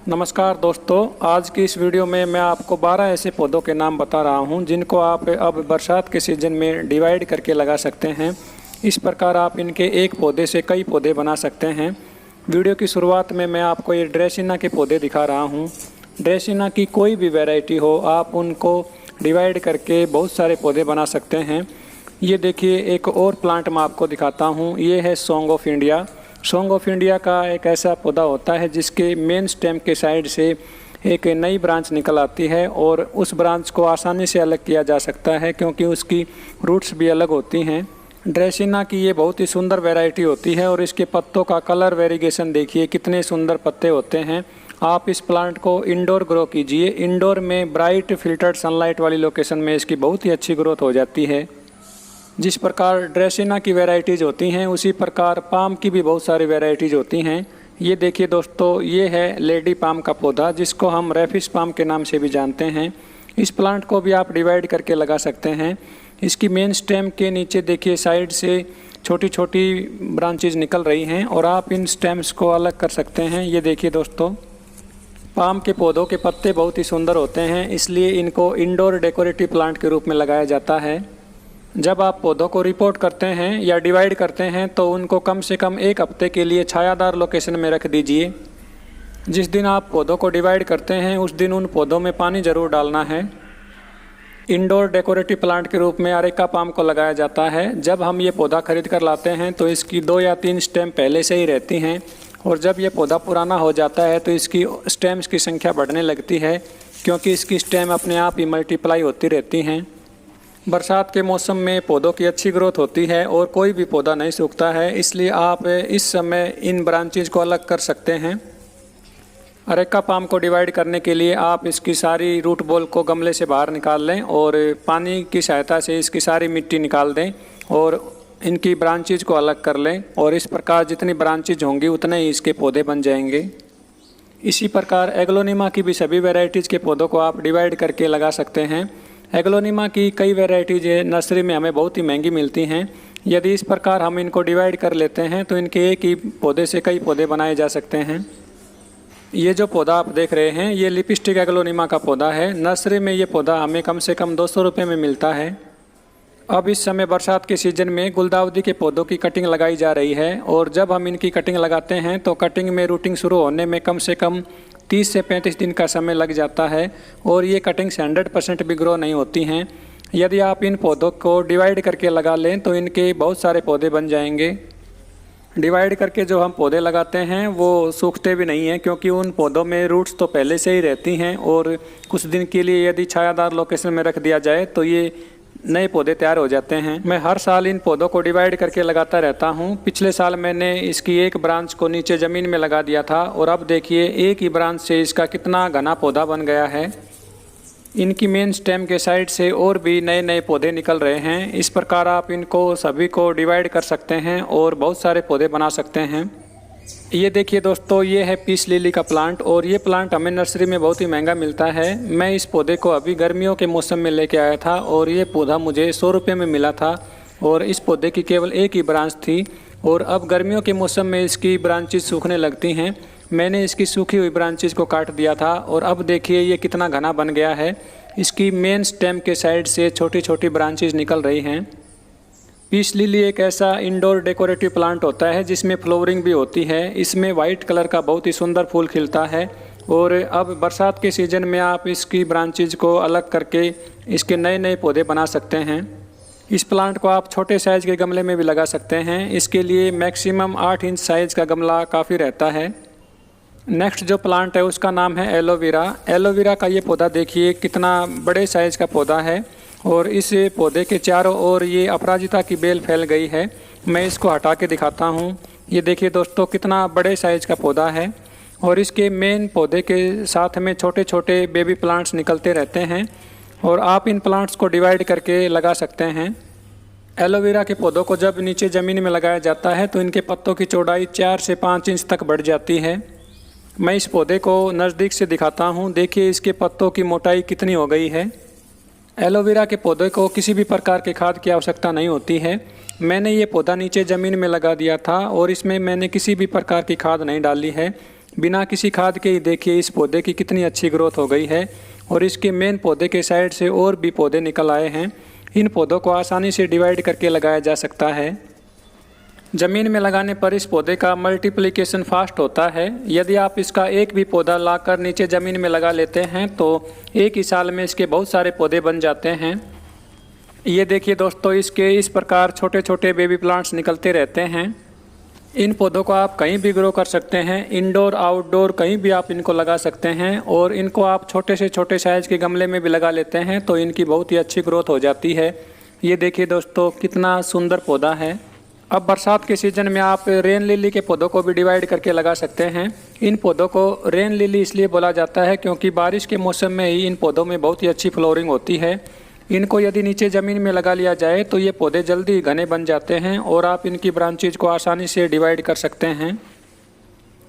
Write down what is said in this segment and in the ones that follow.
नमस्कार दोस्तों, आज की इस वीडियो में मैं आपको 12 ऐसे पौधों के नाम बता रहा हूं जिनको आप अब बरसात के सीज़न में डिवाइड करके लगा सकते हैं। इस प्रकार आप इनके एक पौधे से कई पौधे बना सकते हैं। वीडियो की शुरुआत में मैं आपको ये ड्रेसिना के पौधे दिखा रहा हूं। ड्रेसिना की कोई भी वैरायटी हो, आप उनको डिवाइड करके बहुत सारे पौधे बना सकते हैं। ये देखिए, एक और प्लांट मैं आपको दिखाता हूँ। ये है song of India. Song of India का एक ऐसा पौधा होता है जिसके मेन स्टेम के साइड से एक नई ब्रांच निकल आती है और उस ब्रांच को आसानी से अलग किया जा सकता है क्योंकि उसकी रूट्स भी अलग होती हैं। ड्रेसिना की ये बहुत ही सुंदर वैरायटी होती है और इसके पत्तों का कलर वेरिएशन देखिए, कितने सुंदर पत्ते होते हैं। आप इस प्लांट को इंडोर ग्रो कीजिए। इंडोर में ब्राइट फिल्टर्ड सनलाइट वाली लोकेशन में इसकी बहुत ही अच्छी ग्रोथ हो जाती है। जिस प्रकार ड्रेसिना की वैरायटीज़ होती हैं उसी प्रकार पाम की भी बहुत सारी वैरायटीज़ होती हैं। ये देखिए दोस्तों, ये है लेडी पाम का पौधा जिसको हम रेफिस पाम के नाम से भी जानते हैं। इस प्लांट को भी आप डिवाइड करके लगा सकते हैं। इसकी मेन स्टेम के नीचे देखिए, साइड से छोटी छोटी ब्रांचेज निकल रही हैं और आप इन स्टेम्स को अलग कर सकते हैं। ये देखिए दोस्तों, पाम के पौधों के पत्ते बहुत ही सुंदर होते हैं, इसलिए इनको इंडोर डेकोरेटिव प्लांट के रूप में लगाया जाता है। जब आप पौधों को रिपोर्ट करते हैं या डिवाइड करते हैं तो उनको कम से कम एक हफ्ते के लिए छायादार लोकेशन में रख दीजिए। जिस दिन आप पौधों को डिवाइड करते हैं उस दिन उन पौधों में पानी ज़रूर डालना है। इंडोर डेकोरेटिव प्लांट के रूप में अरेका पाम को लगाया जाता है। जब हम ये पौधा खरीद कर लाते हैं तो इसकी 2 या 3 स्टेम पहले से ही रहती हैं और जब ये पौधा पुराना हो जाता है तो इसकी स्टेम्स की संख्या बढ़ने लगती है क्योंकि इसकी स्टेम अपने आप ही मल्टीप्लाई होती रहती हैं। बरसात के मौसम में पौधों की अच्छी ग्रोथ होती है और कोई भी पौधा नहीं सूखता है, इसलिए आप इस समय इन ब्रांचेज को अलग कर सकते हैं। अरेका पाम को डिवाइड करने के लिए आप इसकी सारी रूट बॉल को गमले से बाहर निकाल लें और पानी की सहायता से इसकी सारी मिट्टी निकाल दें और इनकी ब्रांचेज को अलग कर लें और इस प्रकार जितनी ब्रांचेज होंगी उतने ही इसके पौधे बन जाएंगे। इसी प्रकार एग्लोनिमा की भी सभी वेराइटीज़ के पौधों को आप डिवाइड करके लगा सकते हैं। एग्लोनिमा की कई वैरायटीज नर्सरी में हमें बहुत ही महंगी मिलती हैं। यदि इस प्रकार हम इनको डिवाइड कर लेते हैं तो इनके एक ही पौधे से कई पौधे बनाए जा सकते हैं। ये जो पौधा आप देख रहे हैं ये लिपस्टिक एग्लोनिमा का पौधा है। नर्सरी में ये पौधा हमें कम से कम 200 रुपये में मिलता है। अब इस समय बरसात के सीज़न में गुलदाउदी के पौधों की कटिंग लगाई जा रही है और जब हम इनकी कटिंग लगाते हैं तो कटिंग में रूटिंग शुरू होने में कम से कम 30 से 35 दिन का समय लग जाता है और ये कटिंग से 100% भी ग्रो नहीं होती हैं। यदि आप इन पौधों को डिवाइड करके लगा लें तो इनके बहुत सारे पौधे बन जाएंगे। डिवाइड करके जो हम पौधे लगाते हैं वो सूखते भी नहीं हैं क्योंकि उन पौधों में रूट्स तो पहले से ही रहती हैं और कुछ दिन के लिए यदि छायादार लोकेशन में रख दिया जाए तो ये नए पौधे तैयार हो जाते हैं। मैं हर साल इन पौधों को डिवाइड करके लगाता रहता हूँ। पिछले साल मैंने इसकी एक ब्रांच को नीचे ज़मीन में लगा दिया था और अब देखिए एक ही ब्रांच से इसका कितना घना पौधा बन गया है। इनकी मेन स्टेम के साइड से और भी नए नए पौधे निकल रहे हैं। इस प्रकार आप इनको सभी को डिवाइड कर सकते हैं और बहुत सारे पौधे बना सकते हैं। ये देखिए दोस्तों, ये है पीस लिली का प्लांट और ये प्लांट हमें नर्सरी में बहुत ही महंगा मिलता है। मैं इस पौधे को अभी गर्मियों के मौसम में लेके आया था और ये पौधा मुझे 100 रुपये में मिला था और इस पौधे की केवल एक ही ब्रांच थी और अब गर्मियों के मौसम में इसकी ब्रांचेज सूखने लगती हैं। मैंने इसकी सूखी हुई ब्रांचेज को काट दिया था और अब देखिए ये कितना घना बन गया है। इसकी मेन स्टेम के साइड से छोटी छोटी ब्रांचेज निकल रही हैं। पीस लिली एक ऐसा इंडोर डेकोरेटिव प्लांट होता है जिसमें फ्लोवरिंग भी होती है। इसमें वाइट कलर का बहुत ही सुंदर फूल खिलता है और अब बरसात के सीज़न में आप इसकी ब्रांचेज को अलग करके इसके नए नए पौधे बना सकते हैं। इस प्लांट को आप छोटे साइज़ के गमले में भी लगा सकते हैं। इसके लिए मैक्सिमम 8 इंच साइज़ का गमला काफ़ी रहता है। नेक्स्ट जो प्लांट है उसका नाम है एलोवेरा। एलोवेरा का ये पौधा देखिए कितना बड़े साइज़ का पौधा है और इस पौधे के चारों ओर ये अपराजिता की बेल फैल गई है। मैं इसको हटा के दिखाता हूँ। ये देखिए दोस्तों, कितना बड़े साइज़ का पौधा है और इसके मेन पौधे के साथ में छोटे छोटे बेबी प्लांट्स निकलते रहते हैं और आप इन प्लांट्स को डिवाइड करके लगा सकते हैं। एलोवेरा के पौधों को जब नीचे ज़मीन में लगाया जाता है तो इनके पत्तों की चौड़ाई 4 से 5 इंच तक बढ़ जाती है। मैं इस पौधे को नज़दीक से दिखाता हूँ। देखिए इसके पत्तों की मोटाई कितनी हो गई है। एलोवेरा के पौधे को किसी भी प्रकार के खाद की आवश्यकता नहीं होती है। मैंने ये पौधा नीचे ज़मीन में लगा दिया था और इसमें मैंने किसी भी प्रकार की खाद नहीं डाली है। बिना किसी खाद के ही देखिए इस पौधे की कितनी अच्छी ग्रोथ हो गई है और इसके मेन पौधे के साइड से और भी पौधे निकल आए हैं। इन पौधों को आसानी से डिवाइड करके लगाया जा सकता है। ज़मीन में लगाने पर इस पौधे का मल्टीप्लिकेशन फास्ट होता है। यदि आप इसका एक भी पौधा लाकर नीचे ज़मीन में लगा लेते हैं तो एक ही साल में इसके बहुत सारे पौधे बन जाते हैं। ये देखिए दोस्तों, इसके इस प्रकार छोटे छोटे बेबी प्लांट्स निकलते रहते हैं। इन पौधों को आप कहीं भी ग्रो कर सकते हैं, इंडोर आउटडोर कहीं भी आप इनको लगा सकते हैं और इनको आप छोटे से छोटे साइज़ के गमले में भी लगा लेते हैं तो इनकी बहुत ही अच्छी ग्रोथ हो जाती है। ये देखिए दोस्तों, कितना सुंदर पौधा है। अब बरसात के सीज़न में आप रेन लिली के पौधों को भी डिवाइड करके लगा सकते हैं। इन पौधों को रेन लिली इसलिए बोला जाता है क्योंकि बारिश के मौसम में ही इन पौधों में बहुत ही अच्छी फ्लोरिंग होती है। इनको यदि नीचे ज़मीन में लगा लिया जाए तो ये पौधे जल्दी घने बन जाते हैं और आप इनकी ब्रांचेज को आसानी से डिवाइड कर सकते हैं।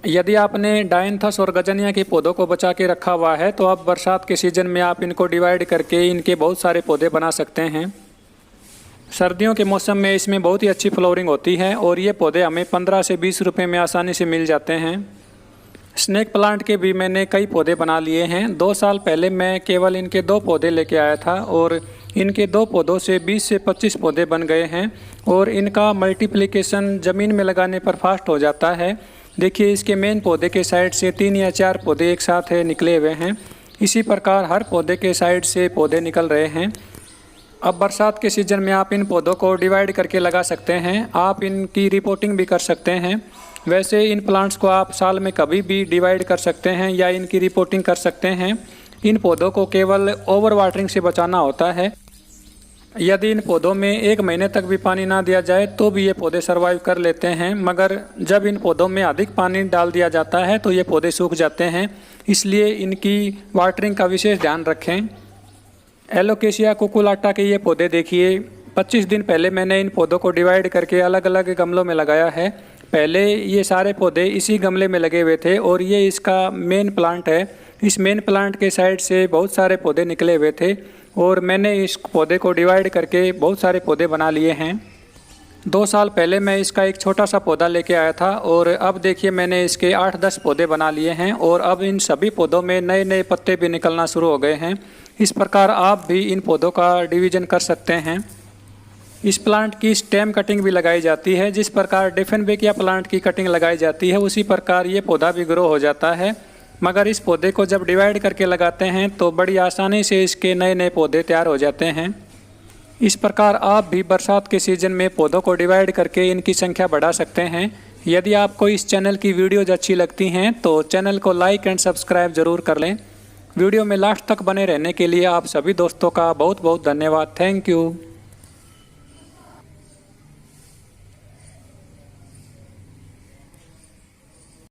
यदि आपने डायंथस और गजनिया के पौधों को बचा के रखा हुआ है तो अब बरसात के सीज़न में आप इनको डिवाइड करके इनके बहुत सारे पौधे बना सकते हैं। सर्दियों के मौसम में इसमें बहुत ही अच्छी फ्लोरिंग होती है और ये पौधे हमें 15 से 20 रुपये में आसानी से मिल जाते हैं। स्नेक प्लांट के भी मैंने कई पौधे बना लिए हैं। 2 साल पहले मैं केवल इनके 2 पौधे लेके आया था और इनके 2 पौधों से 20 से 25 पौधे बन गए हैं और इनका मल्टीप्लिकेशन ज़मीन में लगाने पर फास्ट हो जाता है। देखिए, इसके मेन पौधे के साइड से 3 या 4 पौधे एक साथ निकले हुए हैं। इसी प्रकार हर पौधे के साइड से पौधे निकल रहे हैं। अब बरसात के सीज़न में आप इन पौधों को डिवाइड करके लगा सकते हैं। आप इनकी रिपोर्टिंग भी कर सकते हैं। वैसे इन प्लांट्स को आप साल में कभी भी डिवाइड कर सकते हैं या इनकी रिपोर्टिंग कर सकते हैं। इन पौधों को केवल ओवर वाटरिंग से बचाना होता है। यदि इन पौधों में 1 महीने तक भी पानी ना दिया जाए तो भी ये पौधे सर्वाइव कर लेते हैं, मगर जब इन पौधों में अधिक पानी डाल दिया जाता है तो ये पौधे सूख जाते हैं। इसलिए इनकी वाटरिंग का विशेष ध्यान रखें। एलोकेशिया कुकुलाटा के ये पौधे देखिए, 25 दिन पहले मैंने इन पौधों को डिवाइड करके अलग अलग गमलों में लगाया है। पहले ये सारे पौधे इसी गमले में लगे हुए थे और ये इसका मेन प्लांट है। इस मेन प्लांट के साइड से बहुत सारे पौधे निकले हुए थे और मैंने इस पौधे को डिवाइड करके बहुत सारे पौधे बना लिए हैं। 2 साल पहले मैं इसका एक छोटा सा पौधा लेके आया था और अब देखिए मैंने इसके 8-10 पौधे बना लिए हैं और अब इन सभी पौधों में नए नए पत्ते भी निकलना शुरू हो गए हैं। इस प्रकार आप भी इन पौधों का डिवीज़न कर सकते हैं। इस प्लांट की स्टेम कटिंग भी लगाई जाती है। जिस प्रकार डिफेनबेकिया प्लांट की कटिंग लगाई जाती है उसी प्रकार ये पौधा भी ग्रो हो जाता है, मगर इस पौधे को जब डिवाइड करके लगाते हैं तो बड़ी आसानी से इसके नए नए पौधे तैयार हो जाते हैं। इस प्रकार आप भी बरसात के सीज़न में पौधों को डिवाइड करके इनकी संख्या बढ़ा सकते हैं। यदि आपको इस चैनल की वीडियोज अच्छी लगती हैं तो चैनल को लाइक एंड सब्सक्राइब ज़रूर कर लें। वीडियो में लास्ट तक बने रहने के लिए आप सभी दोस्तों का बहुत बहुत धन्यवाद। Thank you.